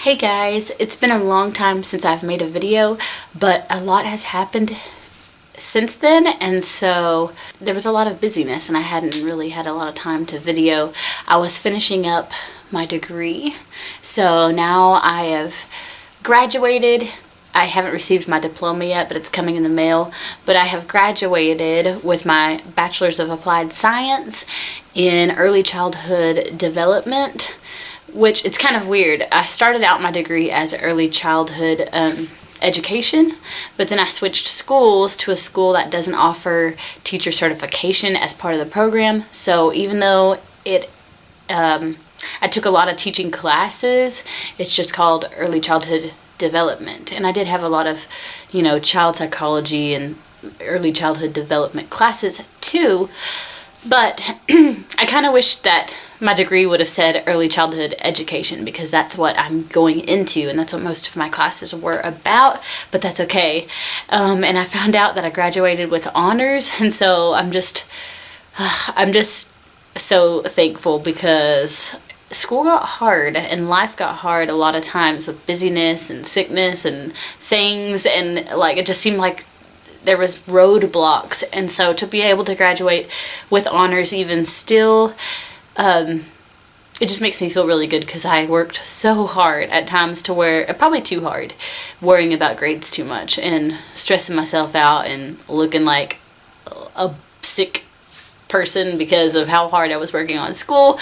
Hey guys, it's been a long time since I've made a video, but a lot has happened since then, and so there was a lot of busyness and I hadn't really had a lot of time to video. I was finishing up my degree, so now I have graduated. I haven't received my diploma yet, but it's coming in the mail. But I have graduated with my Bachelor's of Applied Science in Early Childhood Development, which it's kind of weird. I started out my degree as early childhood education, but then I switched schools to a school that doesn't offer teacher certification as part of the program. So even though I took a lot of teaching classes, it's just called early childhood development. And I did have a lot of, child psychology and early childhood development classes too. But I kind of wish that my degree would have said early childhood education, because that's what I'm going into and that's what most of my classes were about, but that's okay. And I found out that I graduated with honors, and so I'm just so thankful, because school got hard and life got hard a lot of times with busyness and sickness and things, and it just seemed like there was roadblocks. And so to be able to graduate with honors even still, it just makes me feel really good, because I worked so hard at times, to where probably too hard, worrying about grades too much and stressing myself out and looking like a sick person because of how hard I was working on school.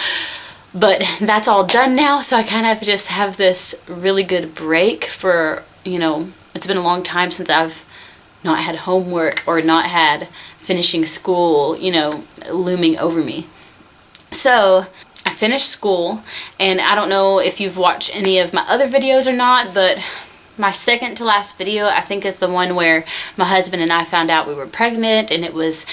But that's all done now, so I kind of just have this really good break for, it's been a long time since I've not had homework or not had finishing school, looming over me. So I finished school, and I don't know if you've watched any of my other videos or not, but my second to last video, I think, is the one where my husband and I found out we were pregnant, and it was,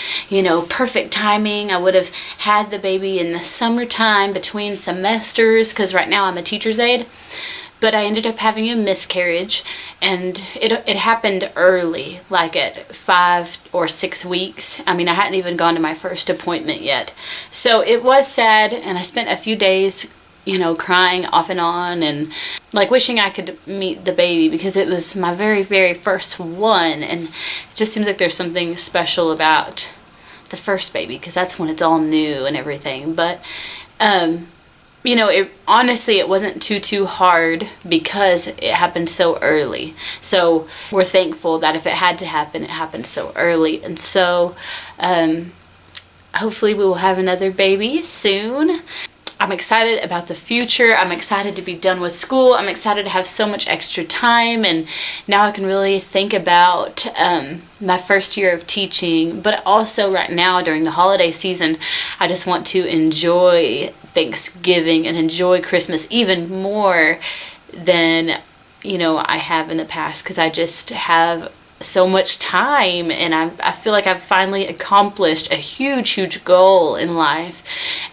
perfect timing. I would have had the baby in the summertime between semesters, because right now I'm a teacher's aide. But I ended up having a miscarriage, and it happened early, like at 5 or 6 weeks. I mean, I hadn't even gone to my first appointment yet. So it was sad, and I spent a few days, crying off and on, and wishing I could meet the baby, because it was my very, very first one, and it just seems like there's something special about the first baby, because that's when it's all new and everything. But honestly, it wasn't too hard, because it happened so early. So we're thankful that if it had to happen, it happened so early. And so hopefully we will have another baby soon. I'm excited about the future. I'm excited to be done with school. I'm excited to have so much extra time, and now I can really think about my first year of teaching. But also right now during the holiday season, I just want to enjoy Thanksgiving and enjoy Christmas even more than I have in the past, because I just have so much time, and I feel like I've finally accomplished a huge goal in life.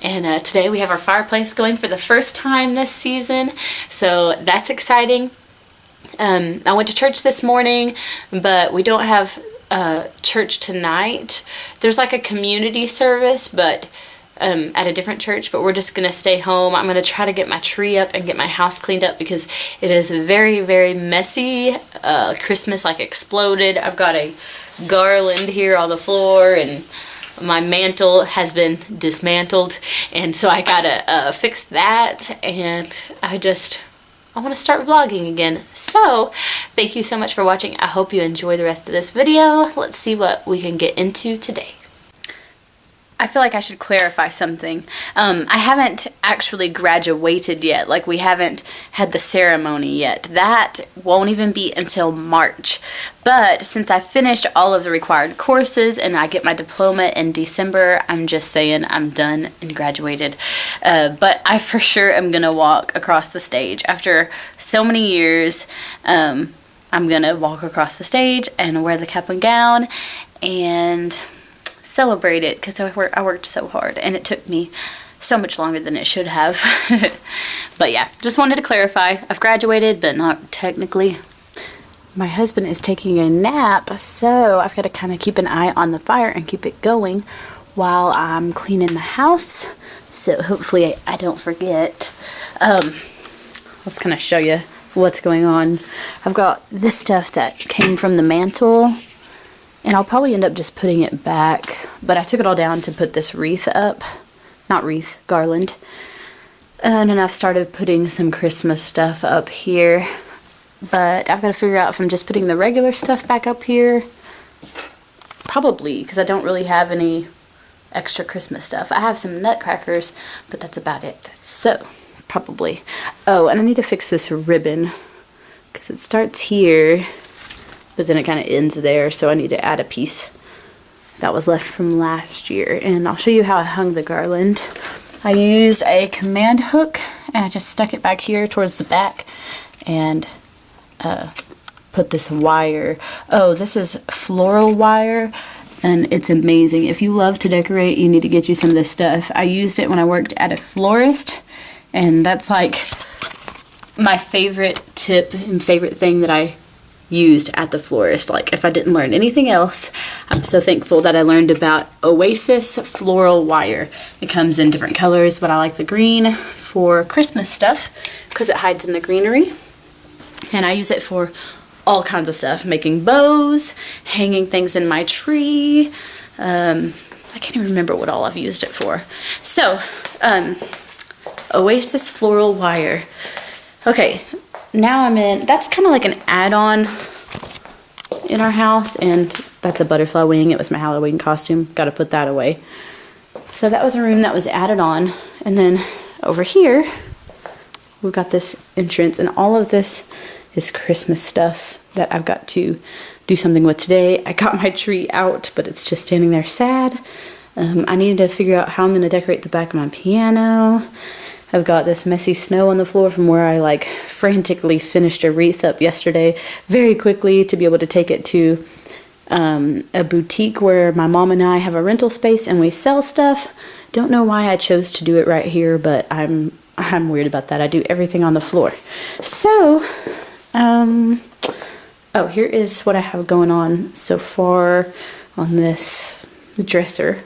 And today we have our fireplace going for the first time this season, so that's exciting. I went to church this morning, but we don't have church tonight. There's a community service, but at a different church, but we're just gonna stay home. I'm gonna try to get my tree up and get my house cleaned up, because it is very, very messy. Christmas exploded. I've got a garland here on the floor, and my mantle has been dismantled, and so I gotta fix that. And I want to start vlogging again. So thank you so much for watching. I hope you enjoy the rest of this video. Let's see what we can get into today. I feel like I should clarify something. I haven't actually graduated yet. We haven't had the ceremony yet. That won't even be until March. But since I finished all of the required courses and I get my diploma in December, I'm just saying I'm done and graduated. But I for sure am gonna walk across the stage. After so many years, I'm gonna walk across the stage and wear the cap and gown and celebrate it, because I worked so hard and it took me so much longer than it should have. But yeah, just wanted to clarify. I've graduated, but not technically. My husband is taking a nap, so I've got to kind of keep an eye on the fire and keep it going while I'm cleaning the house. So hopefully I don't forget. Let's kind of show you what's going on. I've got this stuff that came from the mantle, and I'll probably end up just putting it back, but I took it all down to put this wreath up. Not wreath, garland. And then I've started putting some Christmas stuff up here, but I've got to figure out if I'm just putting the regular stuff back up here. Probably, because I don't really have any extra Christmas stuff. I have some nutcrackers, but that's about it. So, probably. Oh, and I need to fix this ribbon, because it starts here, but then it kind of ends there, so I need to add a piece that was left from last year. And I'll show you how I hung the garland. I used a command hook, and I just stuck it back here towards the back, and put this wire. Oh, this is floral wire, and it's amazing. If you love to decorate, you need to get you some of this stuff. I used it when I worked at a florist, and that's like my favorite tip and favorite thing that I used at the florist. Like, if I didn't learn anything else, I'm so thankful that I learned about Oasis floral wire. It comes in different colors, but I like the green for Christmas stuff because it hides in the greenery. And I use it for all kinds of stuff, making bows, hanging things in my tree. I can't even remember what all I've used it for. So, Oasis floral wire. Okay, now I'm in, that's kind of like an add-on in our house, and that's a butterfly wing. It was my Halloween costume. Got to put that away. So that was a room that was added on. And then over here, we've got this entrance, and all of this is Christmas stuff that I've got to do something with today. I got my tree out, but it's just standing there sad. I need to figure out how I'm going to decorate the back of my piano. I've got this messy snow on the floor from where I like frantically finished a wreath up yesterday very quickly to be able to take it to a boutique where my mom and I have a rental space and we sell stuff. Don't know why I chose to do it right here, but I'm weird about that. I do everything on the floor. So, oh, here is what I have going on so far on this dresser.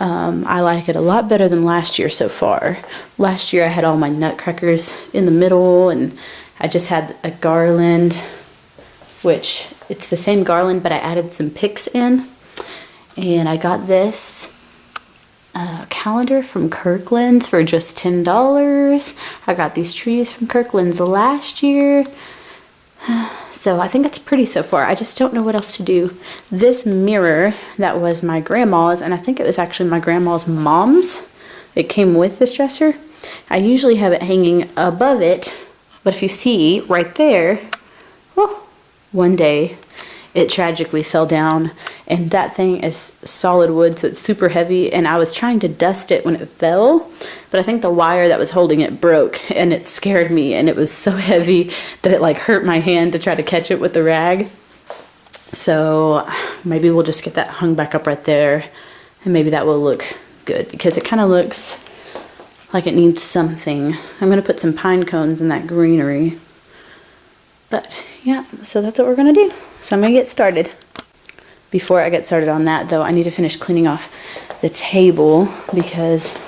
I like it a lot better than last year so far. Last year I had all my nutcrackers in the middle, and I just had a garland, which it's the same garland, but I added some picks in. And I got this calendar from Kirkland's for just $10. I got these trees from Kirkland's last year. So I think it's pretty so far. I just don't know what else to do. This mirror that was my grandma's, and I think it was actually my grandma's mom's. It came with this dresser. I usually have it hanging above it, but if you see right there, well, one day it tragically fell down, and that thing is solid wood, so it's super heavy, and I was trying to dust it when it fell, but I think the wire that was holding it broke, and it scared me, and it was so heavy that it like hurt my hand to try to catch it with the rag. So maybe we'll just get that hung back up right there, and maybe that will look good, because it kind of looks like it needs something. I'm going to put some pine cones in that greenery. But yeah, so that's what we're going to do. So I'm going to get started. Before I get started on that, though, I need to finish cleaning off the table because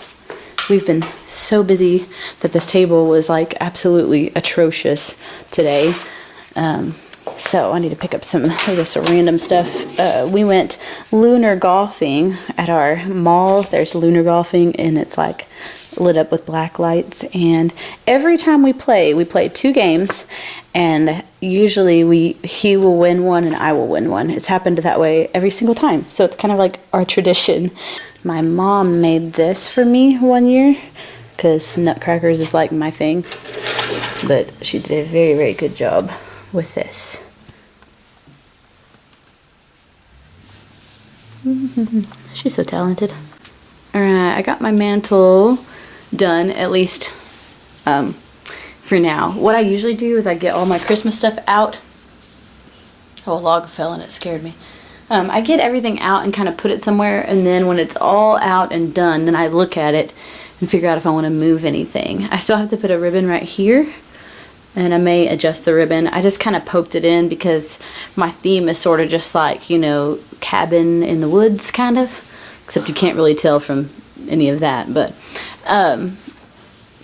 we've been so busy that this table was like absolutely atrocious today. So I need to pick up some of this random stuff. We went lunar golfing at our mall. There's lunar golfing, and it's like lit up with black lights. And every time we play 2 games, and usually he will win one and I will win one. It's happened that way every single time. So it's kind of like our tradition. My mom made this for me one year because nutcrackers is like my thing. But she did a very, very good job with this. She's so talented. Alright, I got my mantle done, at least for now. What I usually do is I get all my Christmas stuff out. Oh, a log fell and it scared me. I get everything out and kind of put it somewhere, and then when it's all out and done, then I look at it and figure out if I want to move anything. I still have to put a ribbon right here, and I may adjust the ribbon. I just kind of poked it in because my theme is sort of just like, you know, cabin in the woods kind of, except you can't really tell from any of that. But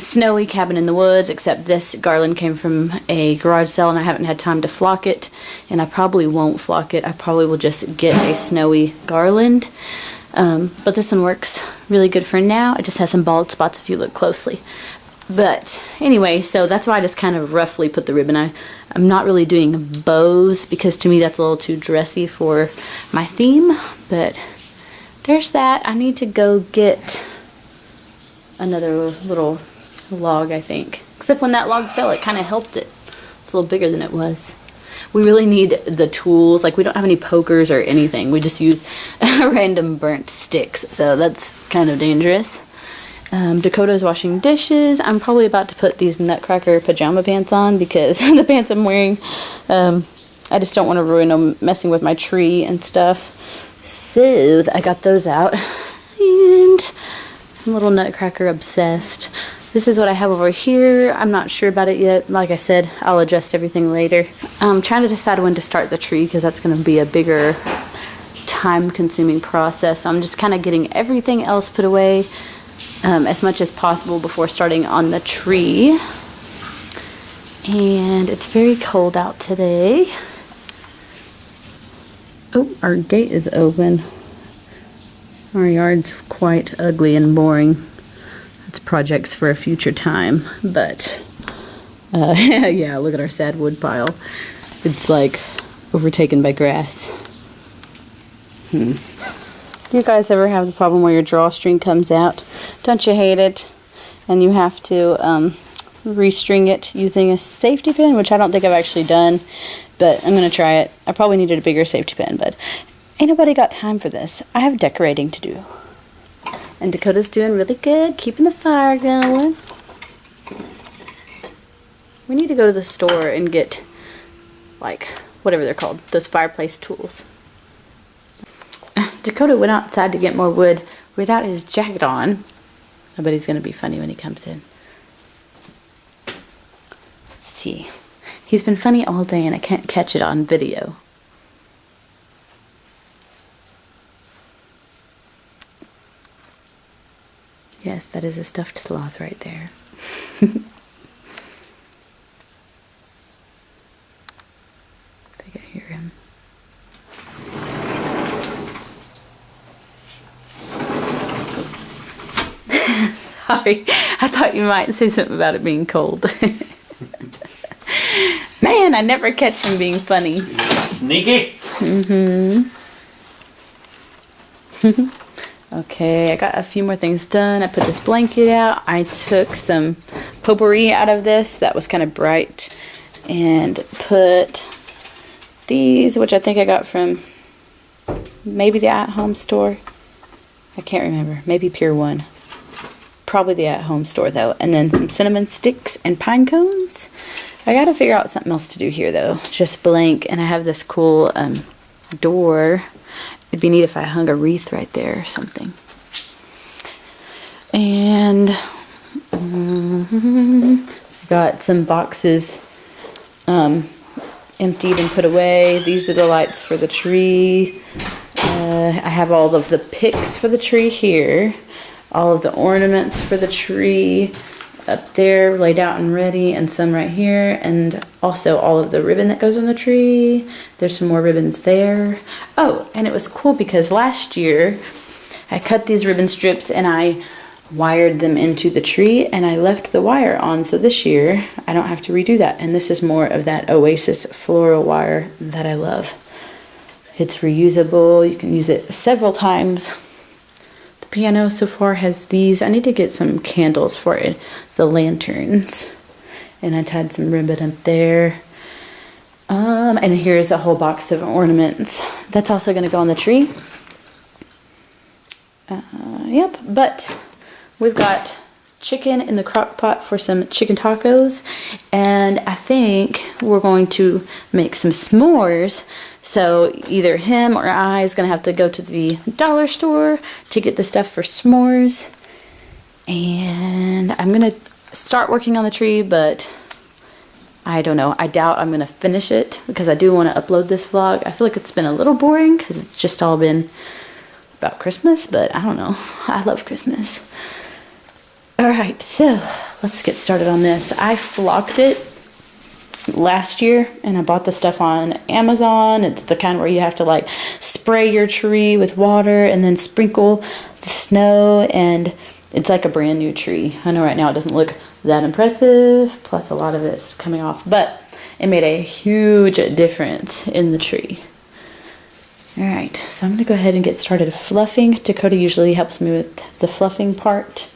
snowy cabin in the woods, except this garland came from a garage sale and I haven't had time to flock it, and I probably won't flock it. I probably will just get a snowy garland. But this one works really good for now. It just has some bald spots if you look closely. But anyway, so that's why I just kind of roughly put the ribbon. I'm not really doing bows because to me that's a little too dressy for my theme. But there's that. I need to go get another little log, I think. Except when that log fell, it kind of helped it. It's a little bigger than it was. We really need the tools. Like, we don't have any pokers or anything. We just use random burnt sticks. So that's kind of dangerous. Dakota's washing dishes. I'm probably about to put these Nutcracker pajama pants on because the pants I'm wearing, I just don't want to ruin them messing with my tree and stuff. So I got those out. And I'm a little Nutcracker obsessed. This is what I have over here. I'm not sure about it yet. Like I said, I'll adjust everything later. I'm trying to decide when to start the tree because that's going to be a bigger time-consuming process. So I'm just kind of getting everything else put away as much as possible before starting on the tree. And it's very cold out today. Oh, our gate is open. Our yard's quite ugly and boring. It's projects for a future time, but yeah, look at our sad wood pile. It's like overtaken by grass. Do you guys ever have the problem where your drawstring comes out? Don't you hate it? And you have to restring it using a safety pin, which I don't think I've actually done, but I'm going to try it. I probably needed a bigger safety pin, but ain't nobody got time for this. I have decorating to do. And Dakota's doing really good, keeping the fire going. We need to go to the store and get, like, whatever they're called, those fireplace tools. Dakota went outside to get more wood without his jacket on. I bet he's going to be funny when he comes in. Let's see. He's been funny all day and I can't catch it on video. Yes, that is a stuffed sloth right there. I think I hear him. Sorry, I thought you might say something about it being cold. Man, I never catch him being funny. Sneaky. Okay, I got a few more things done. I put this blanket out. I took some potpourri out of this that was kind of bright and put these, which I think I got from maybe the at-home store. I can't remember. Maybe Pier 1. Probably the at-home store though. And then some cinnamon sticks and pine cones. I gotta figure out something else to do here though. Just blank. And I have this cool door. It'd be neat if I hung a wreath right there or something. And got some boxes emptied and put away. These are the lights for the tree. I have all of the picks for the tree here. All of the ornaments for the tree up there laid out and ready, and some right here, and also all of the ribbon that goes on the tree. There's some more ribbons there. Oh, and it was cool because last year I cut these ribbon strips and I wired them into the tree and I left the wire on, so this year I don't have to redo that. And this is more of that Oasis floral wire that I love. It's reusable. You can use it several times. Piano so far has these. I need to get some candles for it, the lanterns, and I tied some ribbon up there. And here's a whole box of ornaments that's also going to go on the tree. Yep, but we've got chicken in the crock pot for some chicken tacos, and I think we're going to make some s'mores. So either him or I is going to have to go to the dollar store to get the stuff for s'mores. And I'm going to start working on the tree, but I don't know. I doubt I'm going to finish it because I do want to upload this vlog. I feel like it's been a little boring because it's just all been about Christmas, but I don't know. I love Christmas. Alright, so let's get started on this. I flocked it last year and I bought the stuff on Amazon. It's the kind where you have to like spray your tree with water and then sprinkle the snow, and it's like a brand new tree. I know right now it doesn't look that impressive, plus a lot of it's coming off, but it made a huge difference in the tree. Alright, so I'm going to go ahead and get started fluffing. Dakota usually helps me with the fluffing part,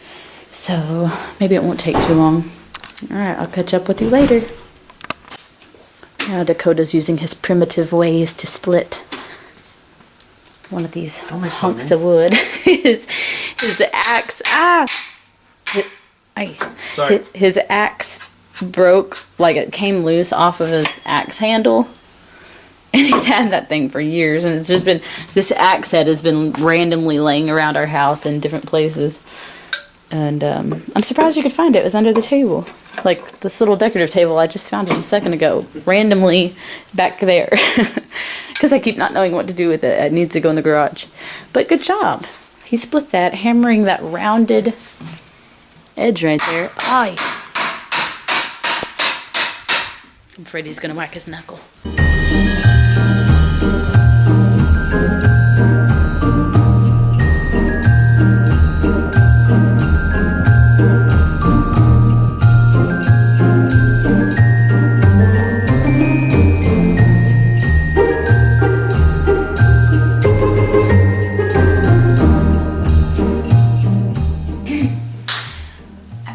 so maybe it won't take too long. Alright, I'll catch up with you later. Now Dakota's using his primitive ways to split one of these hunks of wood. his axe, Sorry. His axe broke, like it came loose off of his axe handle. And he's had that thing for years, and it's just been, this axe head has been randomly laying around our house in different places. And I'm surprised you could find it. It was under the table. Like this little decorative table, I just found it a second ago, randomly back there. Because I keep not knowing what to do with it. It needs to go in the garage. But good job. He split that, hammering that rounded edge right there. Aye. I'm afraid he's going to whack his knuckle.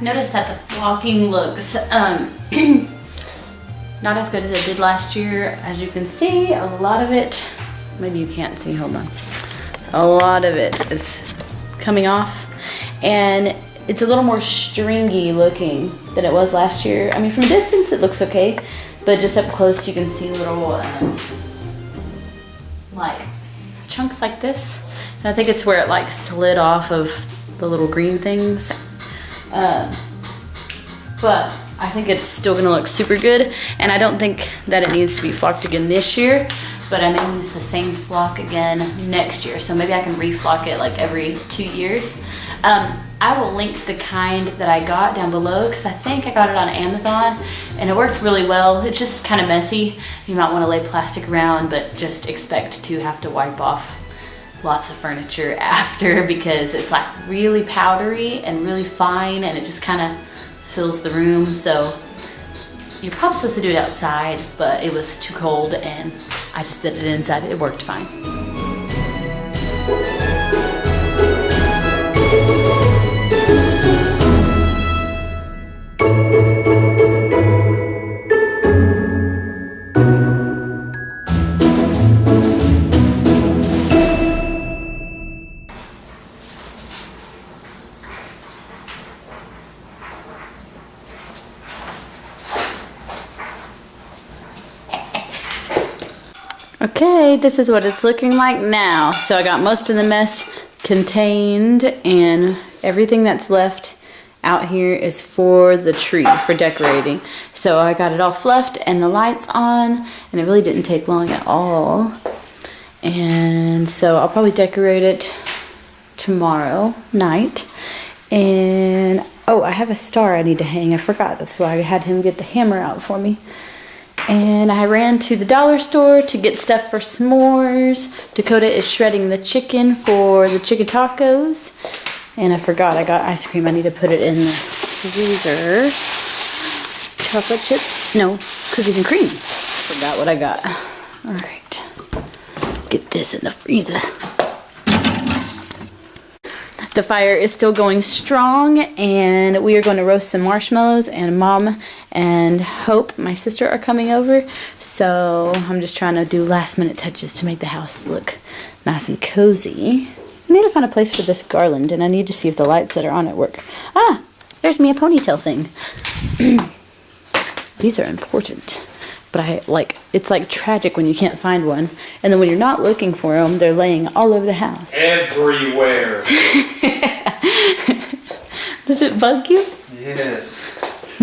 Noticed that the flocking looks not as good as it did last year. As you can see, a lot of it, maybe you can't see, hold on. A lot of it is coming off, and it's a little more stringy looking than it was last year. I mean, from a distance it looks okay, but just up close you can see little like chunks like this. And I think it's where it like slid off of the little green things. But I think it's still gonna look super good, and I don't think that it needs to be flocked again this year, but I may use the same flock again next year, so maybe I can reflock it like every 2 years. I will link the kind that I got down below, because I think I got it on Amazon and it worked really well. It's just kind of messy. You might want to lay plastic around, but just expect to have to wipe off lots of furniture after, because it's like really powdery and really fine, and it just kind of fills the room. So you're probably supposed to do it outside, but it was too cold and I just did it inside. It worked fine. Okay, this is what it's looking like now. So I got most of the mess contained, and everything that's left out here is for the tree, for decorating. So I got it all fluffed and the lights on, and it really didn't take long at all. And so I'll probably decorate it tomorrow night. And oh, I have a star I need to hang. I forgot. That's why I had him get the hammer out for me. And I ran to the dollar store to get stuff for s'mores. Dakota is shredding the chicken for the chicken tacos. And I forgot I got ice cream. I need to put it in the freezer. Chocolate chips? No, cookies and cream. Forgot what I got. Alright. Get this in the freezer. The fire is still going strong, and we are going to roast some marshmallows, and Mom and Hope, my sister, are coming over. So I'm just trying to do last minute touches to make the house look nice and cozy. I need to find a place for this garland, and I need to see if the lights that are on it work. Ah, there's me a ponytail thing. These are important. But it's like tragic when you can't find one. And then when you're not looking for them, they're laying all over the house. Everywhere. Does it bug you? Yes.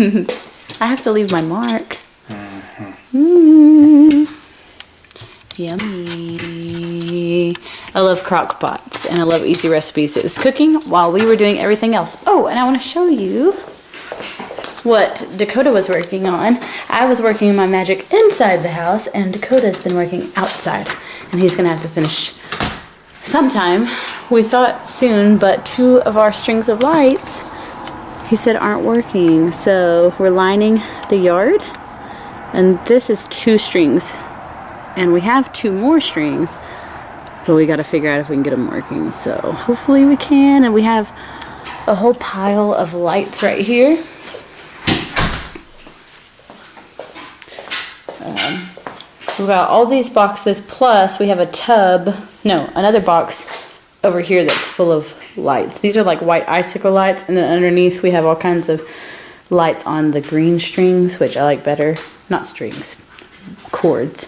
I have to leave my mark. Yummy. I love crock pots. and I love easy recipes. It was cooking while we were doing everything else. Oh, and I want to show you what Dakota was working on. I was working on my magic inside the house, and Dakota's been working outside, and he's gonna have to finish sometime. We thought soon, but 2 of our strings of lights, he said, aren't working. So we're lining the yard, and this is 2 strings, and we have 2 more strings, but we got to figure out if we can get them working. So hopefully we can. And we have a whole pile of lights right here. We've got all these boxes, plus we have a tub, no, another box over here that's full of lights. These are like white icicle lights, and then underneath we have all kinds of lights on the green strings, which I like better. Not strings, cords.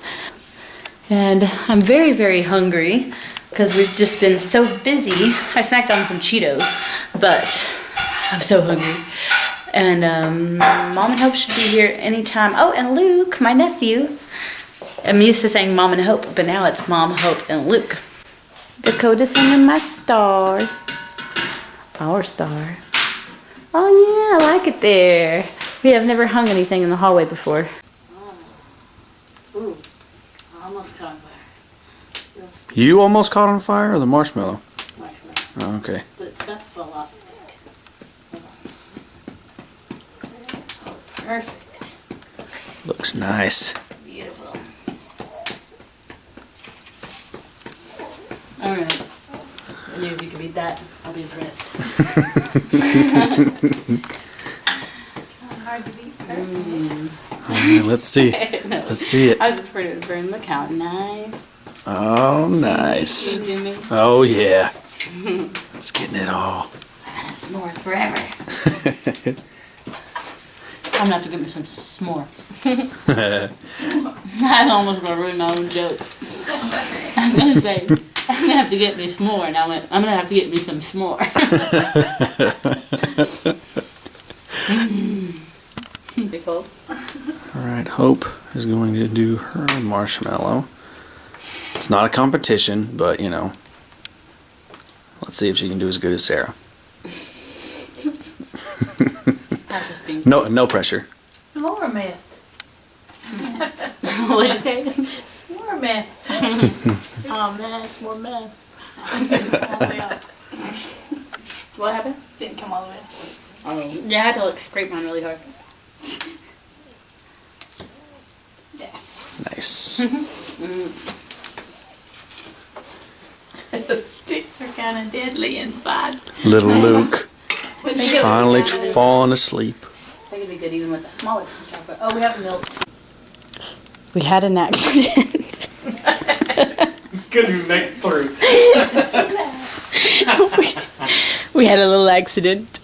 And I'm very, very hungry because we've just been so busy. I snacked on some Cheetos, but I'm so hungry. And Mom and Hope should be here anytime. Oh, and Luke, my nephew. I'm used to saying Mom and Hope, but now it's Mom, Hope, and Luke. Dakota's hanging my star. Our star. Oh yeah, I like it there. We have never hung anything in the hallway before. Oh. Ooh, almost caught on fire. You almost caught on fire, or the marshmallow? Marshmallow. Oh, okay. But it's about to fall off, I think. Oh, perfect. Looks nice. Beautiful. Alright. I knew if you could beat that, I'll be impressed. Hard to beat. Alright, let's see. No. Let's see it. I was just afraid it would burn. Look how nice. Oh, nice. You zoom in? Oh, yeah. It's getting it all. I gotta s'more forever. I'm gonna have to get me some s'more. I almost gonna ruin my own joke. I was gonna say, I'm gonna have to get me s'more, and I went, I'm gonna have to get me some s'more. Pretty cold. Alright, Hope is going to do her marshmallow. It's not a competition, but you know, let's see if she can do as good as Sarah. I'm just being. No pressure. More mist. What did you say? More mist. Oh, mess, more mess. What happened? Didn't come all the way. Oh. Yeah, I had to like scrape mine really hard. Yeah. Nice. The sticks are kind of deadly inside. Little Luke When is they go finally down, falling asleep. That could be good even with a smaller piece of chocolate. Oh, we have milk. We had an accident. Couldn't even make it through. We had a little accident.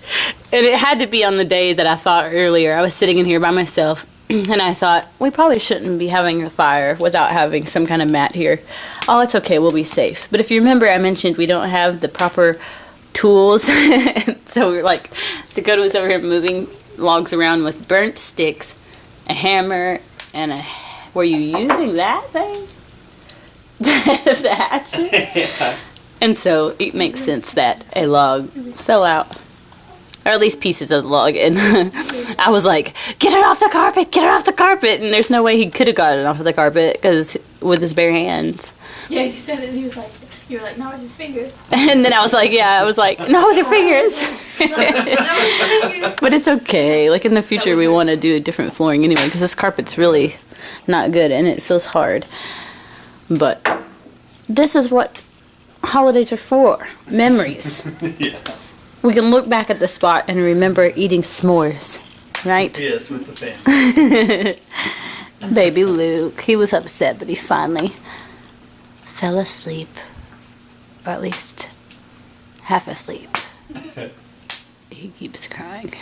And it had to be on the day that I thought earlier. I was sitting in here by myself, and I thought, we probably shouldn't be having a fire without having some kind of mat here. Oh, it's okay, we'll be safe. But if you remember, I mentioned we don't have the proper tools. So we were like, Dakota was over here moving logs around with burnt sticks, a hammer, and a... Were you using that thing? The hatchet? Yeah. And so it makes sense that a log fell out. Or at least pieces of the log. And I was like, get it off the carpet, get it off the carpet. And there's no way he could have got it off of the carpet because with his bare hands. Yeah, you said it. He was like, you were like, not with your fingers. And then I was like, not with your fingers. Not with your fingers. But it's okay. Like in the future, we want to do a different flooring anyway because this carpet's really not good and it feels hard. But this is what holidays are for. Memories. Yeah. We can look back at the spot and remember eating s'mores, right? Yes, with the family. Baby Luke, he was upset, but he finally fell asleep. Or at least half asleep. He keeps crying.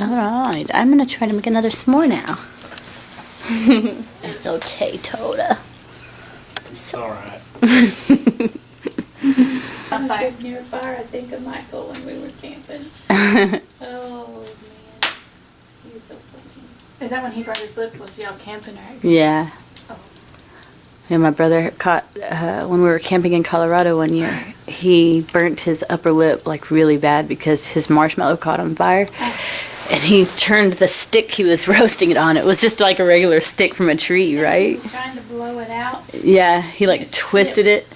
Alright, I'm going to try to make another s'more now. It's okay, Toda. It's alright. I lived near a fire, I think, of Michael when we were camping. Oh, man. He was so funny. Is that when he brought his lip? Was y'all camping, right? Yeah. Oh. Yeah, my brother caught, when we were camping in Colorado one year, he burnt his upper lip like really bad because his marshmallow caught on fire. And he turned the stick he was roasting it on. It was just like a regular stick from a tree, right? Trying to blow it out. Yeah, he like twisted it.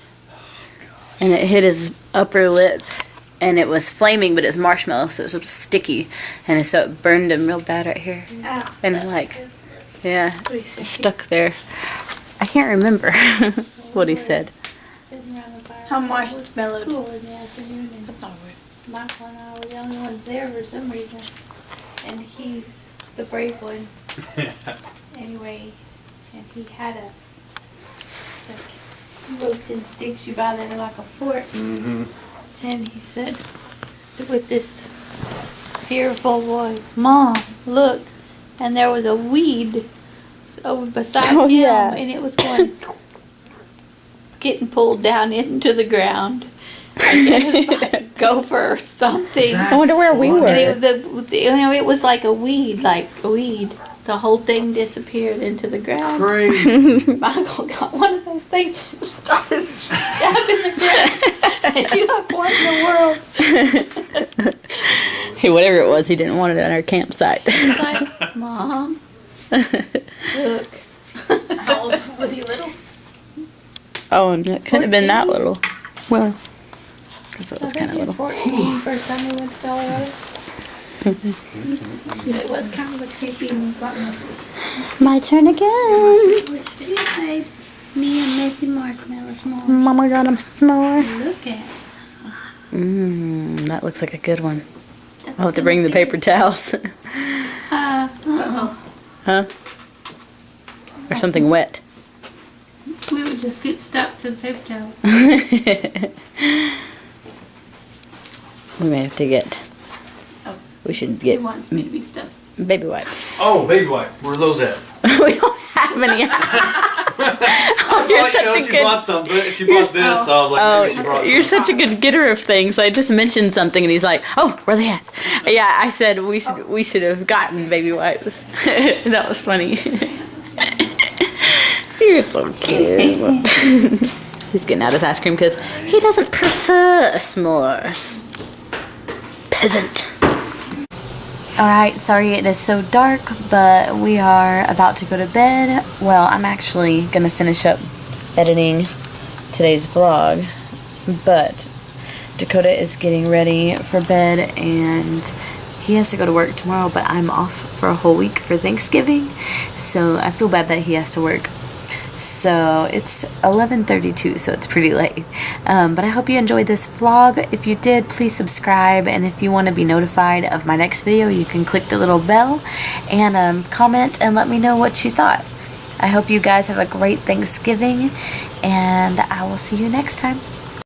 And it hit his upper lip. And it was flaming, but it was marshmallow, so it was sticky. And so it burned him real bad right here. Ow. And like, yeah, What do you say? stuck there. I can't remember what he said. How marshmallowed. Cool in the afternoon, and That's all right. Michael and I were the only ones there for some reason, and he's the brave one. Anyway, and he had a like roasting sticks you buy that are like a fork, and he said with this fearful voice, "Mom, look!" And there was a weed over beside Oh, him, yeah. and it was going getting pulled down into the ground. I guess by a gopher or something. I wonder where we And were. it was like a weed, The whole thing disappeared into the ground. Crazy. Michael got one of those things and started stabbing the ground. And he's like, what in the world? Hey, whatever it was, he didn't want it at our campsite. He's like, Mom, look. How old was he little? Oh, and it couldn't have been that little. Well, because it was kind of little. 14, first time we went to Colorado. It was kind of a creepy message. My turn again. We're still me and Missy Marshmallow s'mores. Mama got him s'more. Look at it. Mmm, that looks like a good one. I'll have to bring the paper towels. Huh? Or something wet. We would just get stuck to the paper towels. We may have to get. We should He get wants me to be stuck. baby wipes. Oh, baby wipe. Where are those at? We don't have any. Oh, you're such a she good. bought some, but she bought this, so I was like, Oh, maybe she brought you're some. such a good getter of things. I just mentioned something, and he's like, "Oh, where they at?" Yeah, I said we should have gotten baby wipes. That was funny. You're so cute. He's getting out his ice cream because he doesn't prefer s'mores. Peasant. Alright, sorry it is so dark, but we are about to go to bed. Well, I'm actually going to finish up editing today's vlog, but Dakota is getting ready for bed and he has to go to work tomorrow, but I'm off for a whole week for Thanksgiving, so I feel bad that he has to work. So it's 11:32, so it's pretty late. But I hope you enjoyed this vlog. If you did, please subscribe, and if you want to be notified of my next video, you can click the little bell and comment and let me know what you thought. I hope you guys have a great Thanksgiving, and I will see you next time.